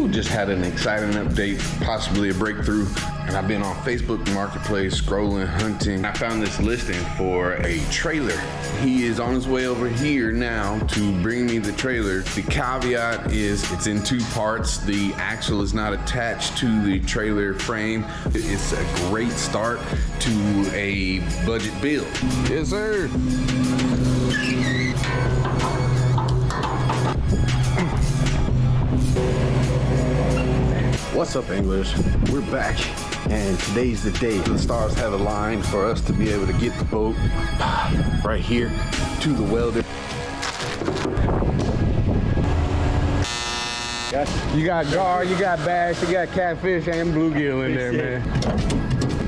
Just had an exciting update, possibly a breakthrough. And I've been on Facebook Marketplace, scrolling, hunting. I found this listing for a trailer. He is on his way over here now to bring me the trailer. The caveat is it's in two parts. The axle is not attached to the trailer frame. It's a great start to a budget build. Yes, sir. What's up, anglers? We're back, and today's the day. The stars have aligned for us to be able to get the boat right here to the welder. You got gar, you got bass, you got catfish and bluegill in there, man.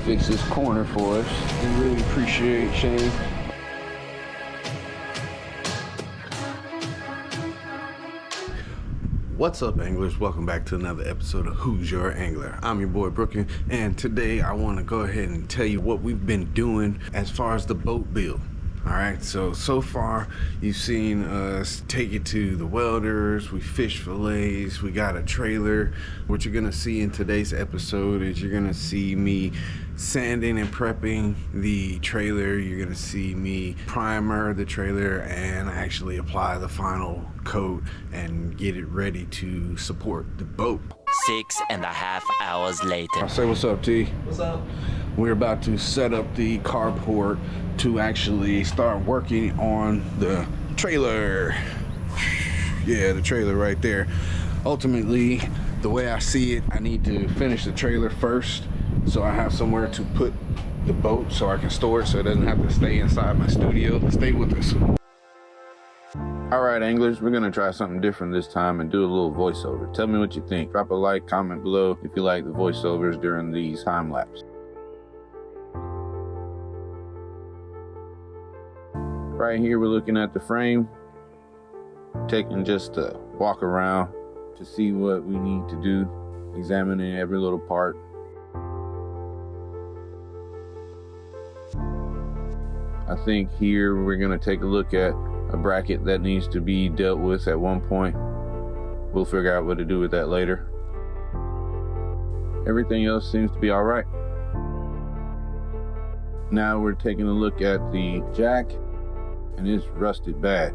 Fix this corner for us. We really appreciate Shane. What's up, anglers? Welcome back to another episode of Who's Your Angler. I'm your boy Brooklyn, and today I want to go ahead and tell you what we've been doing as far as the boat build. Alright, so far you've seen us take it to the welders, we fish fillets, we got a trailer. What you're gonna see in today's episode is you're gonna see me sanding and prepping the trailer. You're gonna see me primer the trailer and actually apply the final coat and get it ready to support the boat. 6.5 hours later. I'll say what's up, T. What's up? We're about to set up the carport to actually start working on the trailer. Yeah, the trailer right there. Ultimately, the way I see it, I need to finish the trailer first so I have somewhere to put the boat so I can store it so it doesn't have to stay inside my studio. Stay with us. All right, anglers, we're gonna try something different this time and do a little voiceover. Tell me what you think. Drop a like, comment below if you like the voiceovers during these time lapse. Right here, we're looking at the frame, taking just a walk around to see what we need to do, examining every little part. I think here we're gonna take a look at a bracket that needs to be dealt with at one point. We'll figure out what to do with that later. Everything else seems to be all right. Now we're taking a look at the jack, and it's rusted bad.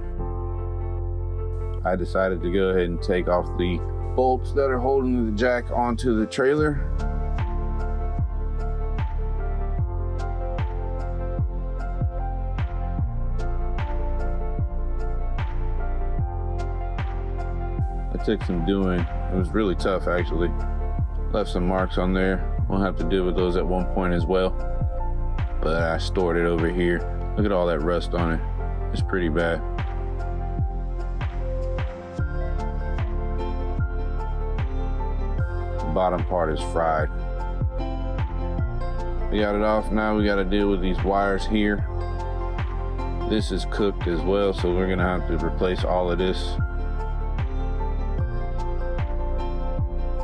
I decided to go ahead and take off the bolts that are holding the jack onto the trailer. It took some doing. It was really tough, actually. Left some marks on there. We'll have to deal with those at one point as well. But I stored it over here. Look at all that rust on it. It's pretty bad. The bottom part is fried. We got it off. Now we got to deal with these wires here. This is cooked as well, so we're gonna have to replace all of this.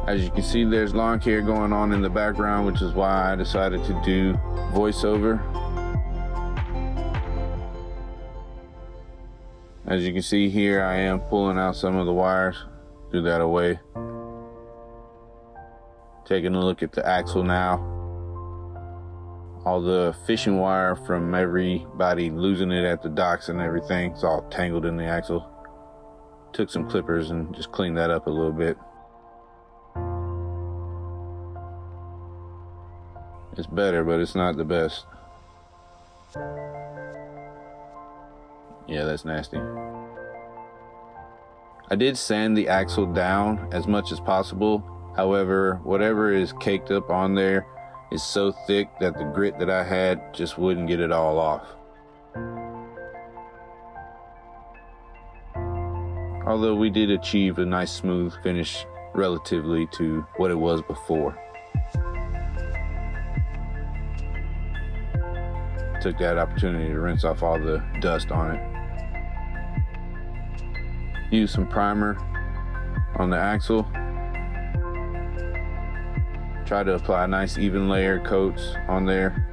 As you can see, there's lawn care going on in the background, which is why I decided to do voiceover. As you can see here, I am pulling out some of the wires. Do that away. Taking a look at the axle now. All the fishing wire from everybody losing it at the docks and everything, it's all tangled in the axle. Took some clippers and just cleaned that up a little bit. It's better, but it's not the best. Yeah, that's nasty. I did sand the axle down as much as possible. However, whatever is caked up on there is so thick that the grit that I had just wouldn't get it all off. Although we did achieve a nice smooth finish relatively to what it was before. Took that opportunity to rinse off all the dust on it. Use some primer on the axle. Try to apply nice even layer coats on there.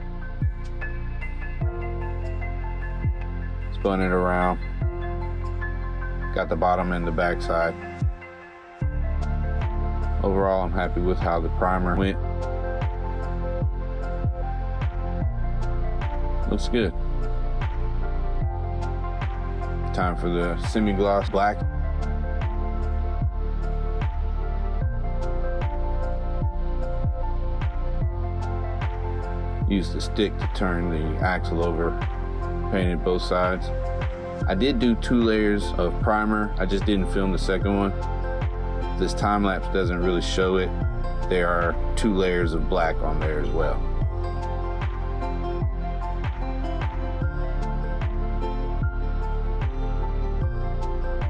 Spun it around. Got the bottom and the back side. Overall, I'm happy with how the primer went. Looks good. Time for the semi-gloss black. Used the stick to turn the axle over, painted both sides. I did do 2 layers of primer, I just didn't film the second one. This time lapse doesn't really show it. There are 2 layers of black on there as well.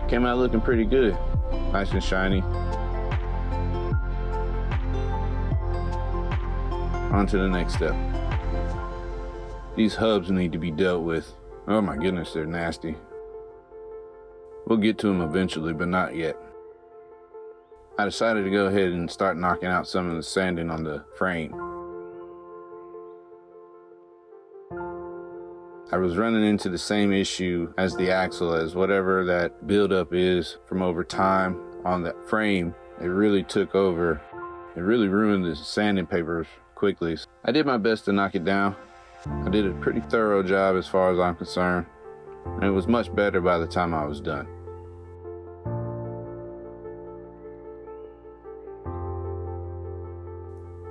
Came out looking pretty good, nice and shiny. On to the next step. These hubs need to be dealt with. Oh my goodness, they're nasty. We'll get to them eventually, but not yet. I decided to go ahead and start knocking out some of the sanding on the frame. I was running into the same issue as the axle, as whatever that buildup is from over time on that frame, it really took over. It really ruined the sanding papers quickly. I did my best to knock it down. I did a pretty thorough job as far as I'm concerned, and it was much better by the time I was done.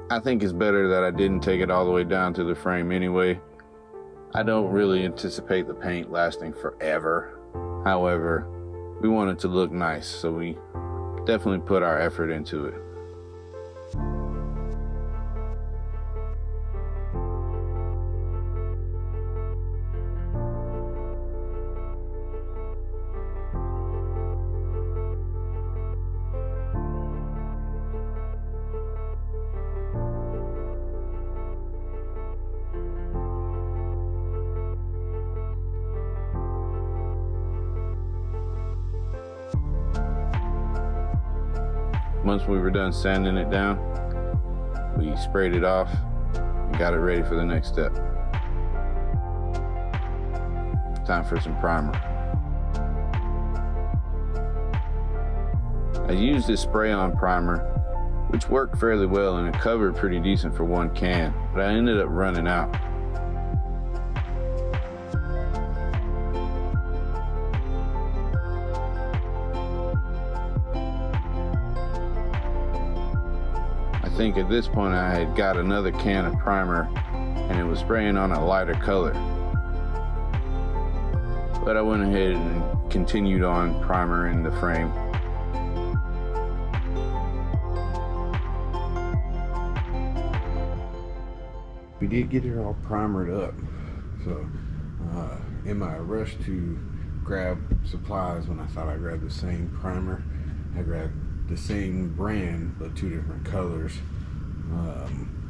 I think it's better that I didn't take it all the way down to the frame anyway. I don't really anticipate the paint lasting forever. However, we want it to look nice, so we definitely put our effort into it. Once we were done sanding it down, we sprayed it off and got it ready for the next step. Time for some primer. I used this spray-on primer, which worked fairly well and it covered pretty decent for 1 can, but I ended up running out. I think at this point I had got another can of primer and it was spraying on a lighter color. But I went ahead and continued on primer in the frame. We did get it all primered up, so in my rush to grab supplies, when I thought I grabbed the same primer, I grabbed the same brand but 2 different colors,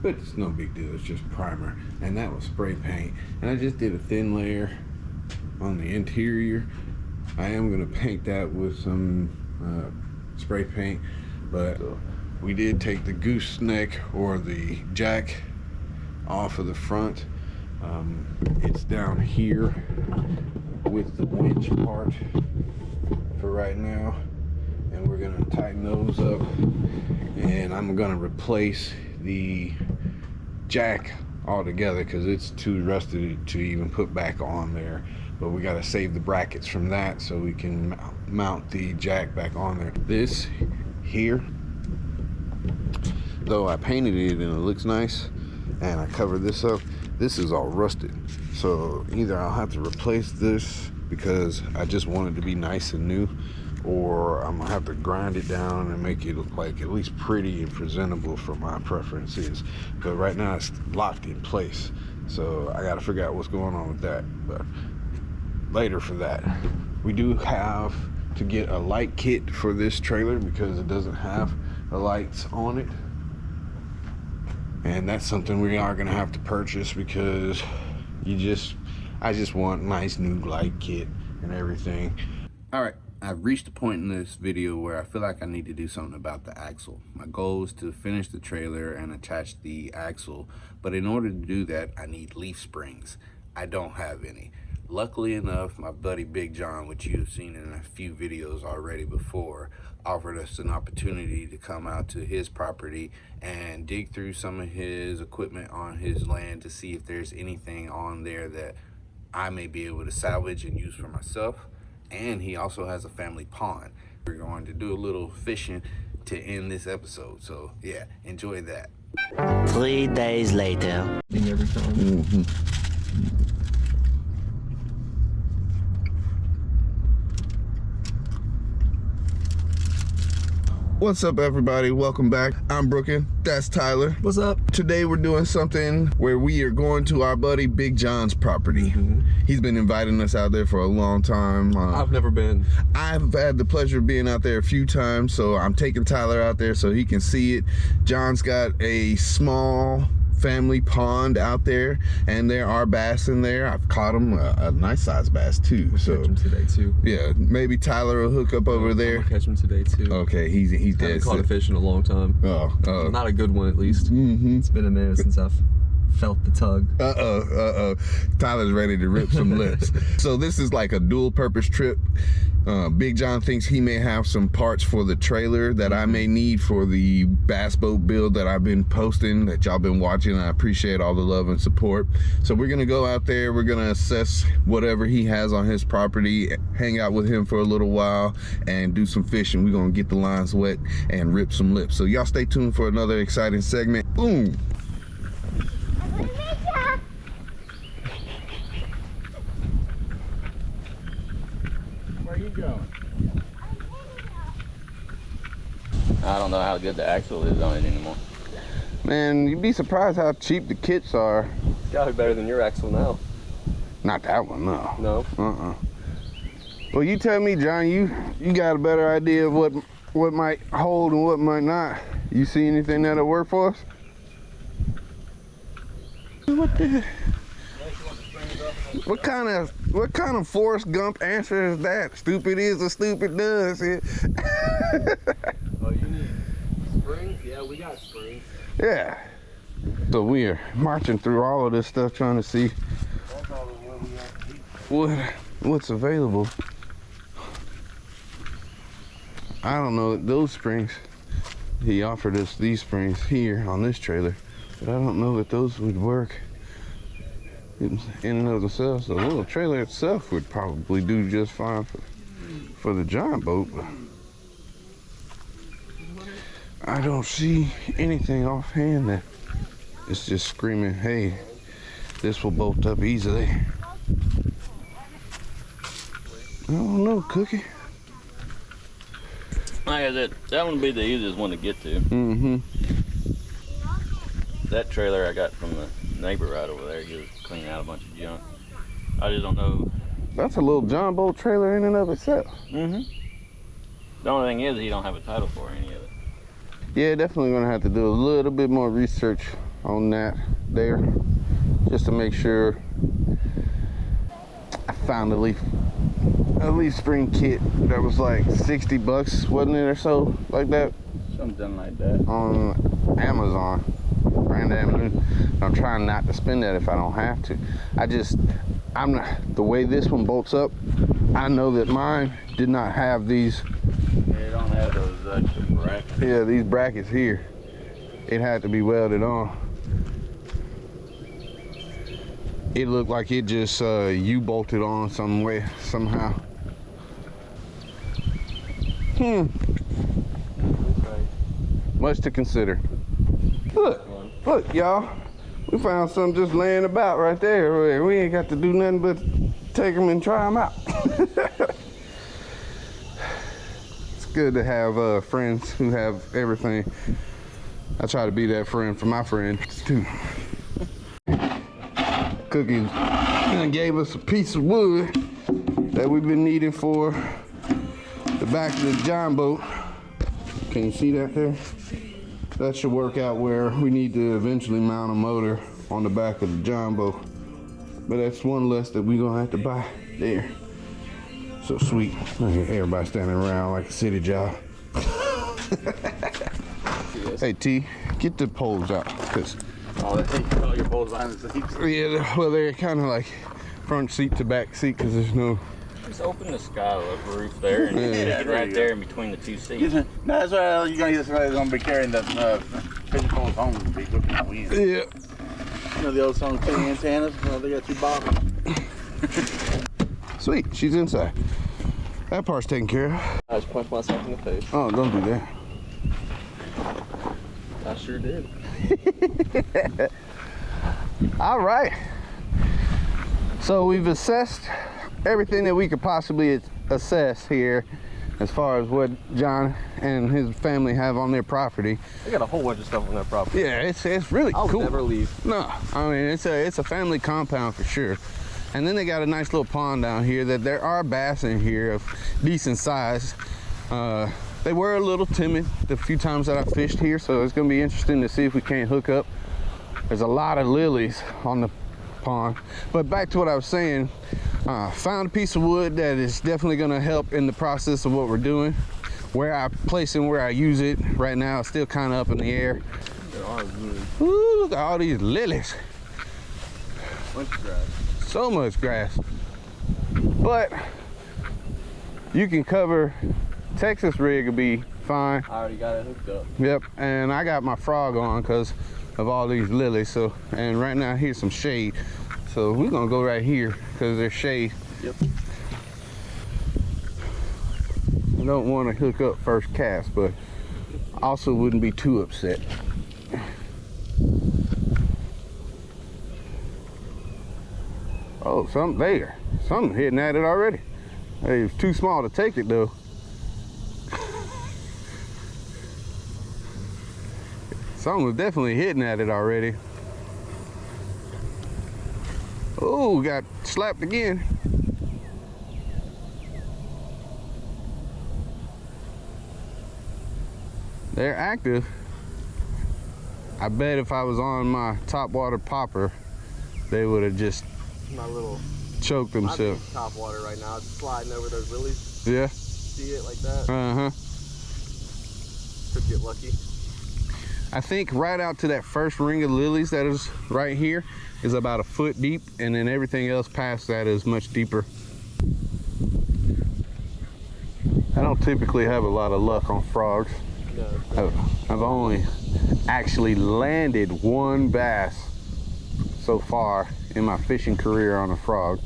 but it's no big deal, it's just primer, and that was spray paint, and I just did a thin layer on the interior. I am going to paint that with some spray paint, but we did take the gooseneck or the jack off of the front. It's down here with the winch part for right now, and we're gonna tighten those up, and I'm gonna replace the jack altogether because it's too rusted to even put back on there, but we got to save the brackets from that so we can mount the jack back on there. This here, though I painted it and it looks nice and I covered this up, this is all rusted, so either I'll have to replace this because I just want it to be nice and new, or I'm gonna have to grind it down and make it look like at least pretty and presentable for my preferences. But right now it's locked in place, so I gotta figure out what's going on with that, but later for that. We do have to get a light kit for this trailer because it doesn't have the lights on it, and that's something we are gonna have to purchase because I just want nice new light kit and everything. All right, I've reached a point in this video where I feel like I need to do something about the axle. My goal is to finish the trailer and attach the axle, but in order to do that, I need leaf springs. I don't have any. Luckily enough, my buddy Big Jon, which you've seen in a few videos already before, offered us an opportunity to come out to his property and dig through some of his equipment on his land to see if there's anything on there that I may be able to salvage and use for myself. And he also has a family pond. We're going to do a little fishing to end this episode. So yeah, enjoy that. 3 days later. Every time. What's up, everybody? Welcome back. I'm Brookin. That's Tyler. What's up? Today we're doing something where we are going to our buddy Big Jon's property. He's been inviting us out there for a long time. I've never been. I've had the pleasure of being out there a few times, so I'm taking Tyler out there so he can see it. John's got a small family pond out there, and there are bass in there. I've caught them, a nice sized bass too. We'll so catch him today too. Yeah, maybe Tyler will hook up over there. I'll catch him today too. Okay, he's Haven't dead caught a set. fish in a long time. Not a good one, at least. It's been a minute since I've felt the tug. Tyler's ready to rip some lips. So this is like a dual purpose trip. Big Jon thinks he may have some parts for the trailer that I may need for the bass boat build that I've been posting, that y'all been watching. I appreciate all the love and support. So we're gonna go out there, we're gonna assess whatever he has on his property, hang out with him for a little while, and do some fishing. We're gonna get the lines wet and rip some lips. So y'all stay tuned for another exciting segment. Boom! Where you going? I don't know how good the axle is on it anymore. Man, you'd be surprised how cheap the kits are. It's gotta be better than your axle now. Not that one, no. No? Well, you tell me, John, you got a better idea of what might hold and what might not. You see anything that'll work for us? What the? What kind of Forrest Gump answer is that? Stupid is as stupid does. Oh, you need springs? Yeah, we got springs. Yeah. So we are marching through all of this stuff trying to see what's available. I don't know those springs. He offered us these springs here on this trailer, but I don't know that those would work in and of themselves. The little trailer itself would probably do just fine for the giant boat, but I don't see anything offhand that is just screaming, hey, this will bolt up easily. I don't know, Cookie. Like I said, that one would be the easiest one to get to. That trailer I got from the neighbor right over there, he was cleaning out a bunch of junk. I just don't know. That's a little John boat trailer in and of itself. The only thing is he don't have a title for any of it. Yeah, definitely gonna have to do a little bit more research on that there, just to make sure I found a leaf spring kit that was like 60 bucks, wasn't it, or so, like that? Something like that. On Amazon, brand Amazon. I'm trying not to spend that if I don't have to. I'm not, the way this one bolts up, I know that mine did not have these. They don't have those extra brackets. Yeah, these brackets here. It had to be welded on. It looked like it just U-bolted on some way, somehow. Much to consider. Look, y'all. We found some just laying about right there. We ain't got to do nothing but take them and try them out. It's good to have friends who have everything. I try to be that friend for my friends too. Cookie gave us a piece of wood that we've been needing for the back of the John boat. Can you see that there? That should work out where we need to eventually mount a motor on the back of the John boat. But that's one less that we're gonna have to buy there. So sweet. Everybody standing around like a city job. Hey T, get the poles out. Cause Oh, your poles behind the seats. yeah, well they're kind of like front seat to back seat because there's no. Just open the skylight roof there and stick it right there in between the two seats. No, that's why you're gonna get somebody that's gonna be carrying the fishing poles home and be looking at wind. Yeah. You know the old song, Two Antennas? Well, they got 2 bottles. Sweet, she's inside. That part's taken care of. I just punched myself in the face. Oh, don't do that. I sure did. All right. So we've assessed everything that we could possibly assess here as far as what John and his family have on their property. They got a whole bunch of stuff on their property. Yeah, it's really I'll cool. never leave. No, I mean it's a family compound for sure. And then they got a nice little pond down here that there are bass in here of decent size. They were a little timid the few times that I fished here, so it's gonna be interesting to see if we can't hook up. There's a lot of lilies on the pond. But back to what I was saying, found a piece of wood that is definitely gonna help in the process of what we're doing. Where I place and where I use it right now is still kind of up in the air. Ooh, look at all these lilies. Bunch of grass. So much grass. But you can cover, Texas rig will be fine. I already got it hooked up. Yep, and I got my frog on because of all these lilies. So, and right now here's some shade. So we're gonna go right here because there's shade. Yep. I don't want to hook up first cast, but also wouldn't be too upset. Oh, something there. Something hitting at it already. Hey, it's too small to take it though. Something was definitely hitting at it already. Oh, got slapped again. They're active. I bet if I was on my top water popper, they would have just My little choked I'm themselves. in top water right now. It's sliding over those lilies. Yeah. See it like that? Uh-huh. Could get lucky. I think right out to that first ring of lilies that is right here is about 1 foot deep, and then everything else past that is much deeper. I don't typically have a lot of luck on frogs. No. I've only actually landed 1 bass so far in my fishing career on a frog.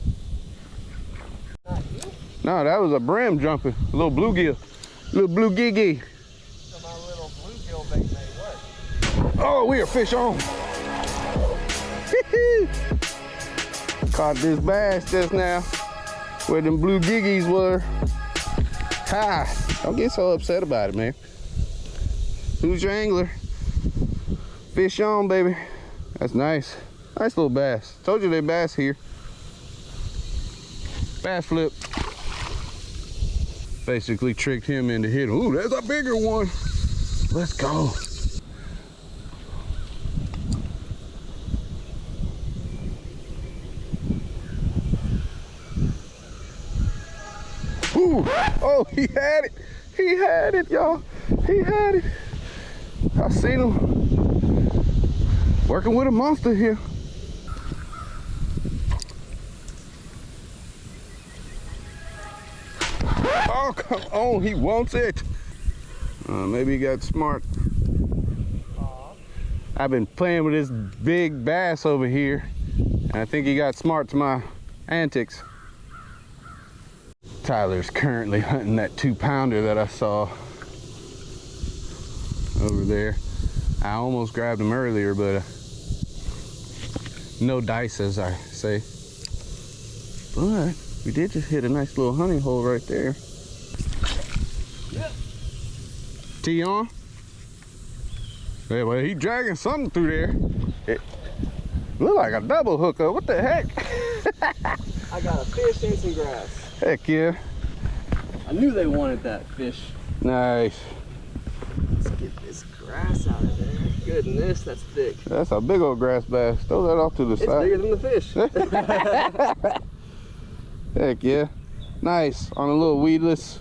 No, that was a brim jumping, a little bluegill, little blue gigi. So my little bluegill bait may work. Oh, we are fish on. Caught this bass just now where them blue giggies were. Ha! Don't get so upset about it, man. Who's your angler? Fish on, baby. That's nice. Nice little bass. Told you they bass here. Bass flip. Basically tricked him into hitting. Ooh, there's a bigger one. Let's go. Ooh, oh, he had it. He had it, y'all. He had it. I seen him working with a monster here. Oh, come on, he wants it. Maybe he got smart. I've been playing with this big bass over here, and I think he got smart to my antics. Tyler's currently hunting that 2-pounder that I saw over there. I almost grabbed him earlier, but no dice, as I say. But we did just hit a nice little honey hole right there. Tee on? Yeah, well, he dragging something through there. It looked like a double hookup. What the heck? I got a fish and some grass. Heck yeah. I knew they wanted that fish. Nice. Let's get this grass out of there. Goodness, that's thick. That's a big old grass bass. Throw that off to the It's side. bigger than the fish. Heck yeah. Nice. On a little weedless.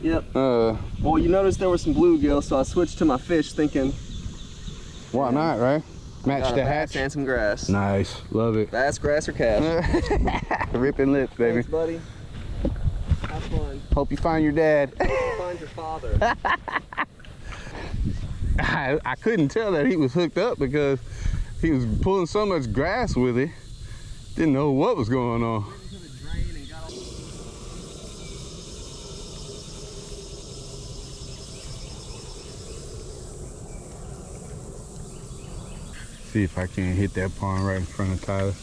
Yep. Well, you noticed there was some bluegill, so I switched to my fish thinking, Why not, right? Match Got the a bass hatch. and some grass. Nice, love it. Bass, grass, or cash? Ripping lips, baby. Thanks, buddy. Have fun. Hope you find your dad. Find your father. I couldn't tell that he was hooked up because he was pulling so much grass with it. Didn't know what was going on. See if I can hit that pond right in front of Tyler.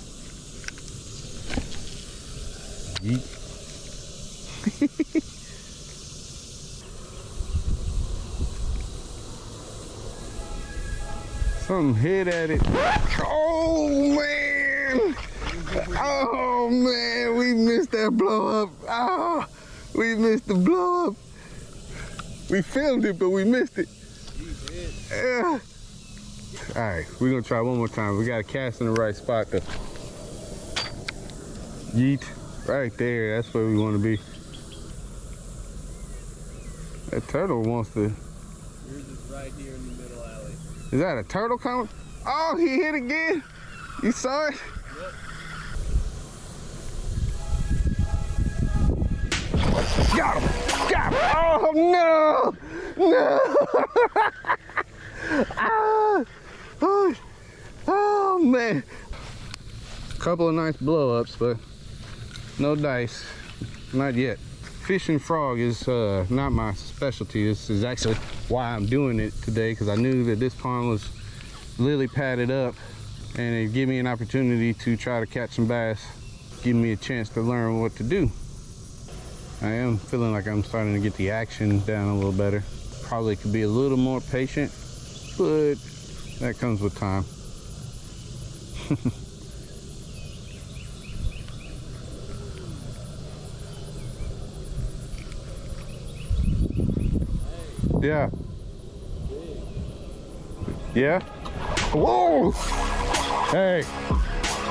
Yeet. Something hit at it. Oh man! Oh man, we missed that blow up. Oh, we missed the blow up. We filmed it, but we missed it. Yeah. All right, we're gonna try one more time. We gotta cast in the right spot though. Yeet, right there, that's where we wanna be. That turtle wants to. Yours is right here in the middle alley. Is that a turtle coming? Oh, he hit again. You saw it? Yep. Got him! Got him! Oh no! No! Ah! Oh man! Couple of nice blow-ups, but no dice. Not yet. Fishing frog is not my specialty. This is actually why I'm doing it today, because I knew that this pond was lily padded up and it gave me an opportunity to try to catch some bass, give me a chance to learn what to do. I am feeling like I'm starting to get the action down a little better. Probably could be a little more patient, but that comes with time. Yeah. Yeah? Whoa! Hey!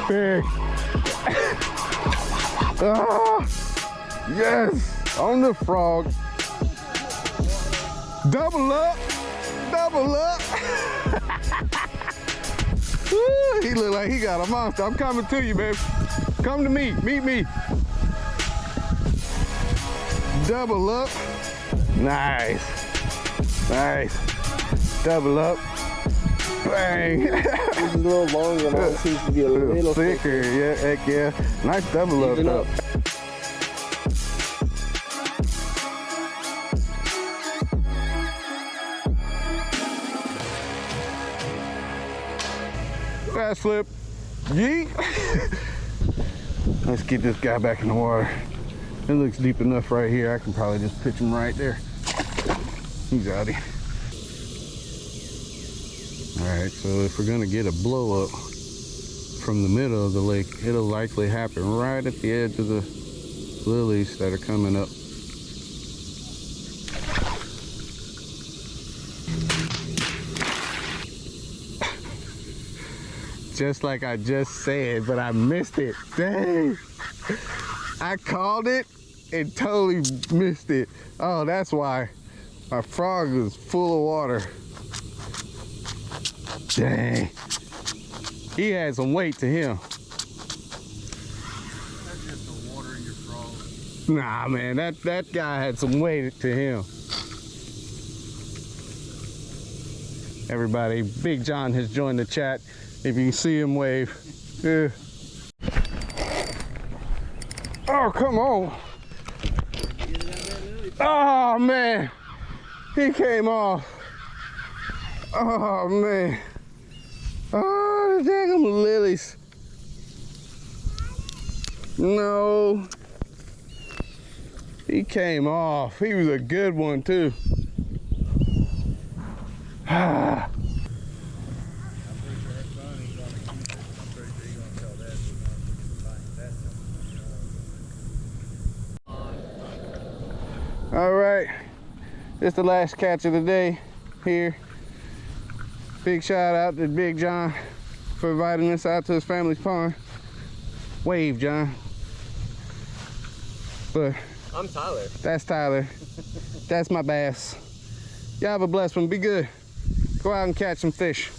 Big! Ah! Yes! On the frog! Double up! Double up! Woo, he look like he got a monster. I'm coming to you, baby. Come to me. Meet me. Double up. Nice. Nice. Double up. Bang. This is a little longer than it seems to be a little thicker. Yeah, heck yeah. Nice double up though. Fast flip. Yeet. Let's get this guy back in the water. It looks deep enough right here. I can probably just pitch him right there. He's outie. All right, so if we're gonna get a blow up from the middle of the lake, it'll likely happen right at the edge of the lilies that are coming up. Just like I just said, but I missed it. Dang. I called it and totally missed it. Oh, that's why. My frog was full of water. Dang. He had some weight to him. That's just the water in your frog. Nah, man, that guy had some weight to him. Everybody, Big Jon has joined the chat. If you can see him, wave. Yeah. Oh, come on. Oh, man. He came off. Oh, man. Oh, the daggum lilies. No. He came off. He was a good one, too. Ah. All right, this is the last catch of the day here. Big shout out to Big Jon for inviting us out to his family's pond. Wave, Jon. But I'm Tyler. that's Tyler. That's my bass. Y'all have a blessed one. Be good. Go out and catch some fish.